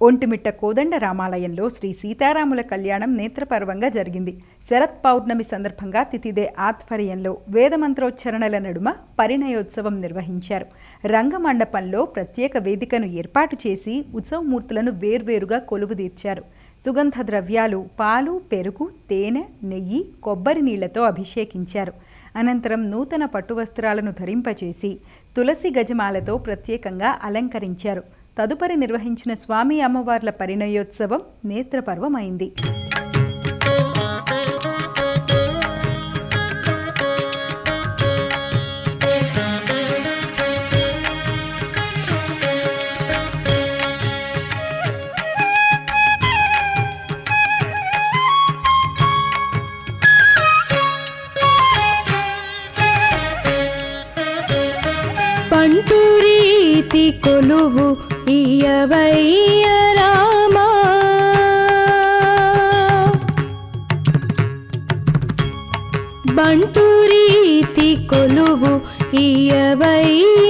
ఒంటిమిట్ట కోదండ రామాలయంలో శ్రీ సీతారాముల కళ్యాణం నేత్రపర్వంగా జరిగింది. శరత్ పౌర్ణమి సందర్భంగా తితిదే ఆధ్వర్యంలో వేదమంత్రోచ్చరణల నడుమ పరిణయోత్సవం నిర్వహించారు. రంగమండపంలో ప్రత్యేక వేదికను ఏర్పాటు చేసి ఉత్సవమూర్తులను వేర్వేరుగా కొలువుదీర్చారు. సుగంధ ద్రవ్యాలు, పాలు, పెరుగు, తేనె, నెయ్యి, కొబ్బరి నీళ్లతో అభిషేకించారు. అనంతరం నూతన పట్టువస్త్రాలను ధరింపచేసి తులసి గజమాలతో ప్రత్యేకంగా అలంకరించారు. తదుపరి నిర్వహించిన స్వామి అమ్మవార్ల పరిణయోత్సవం నేత్రపర్వమైంది. పంటూరీతి కొలువు ఇయవయ్య రామా, బంటూరీతి కొలువు ఇయవయ్య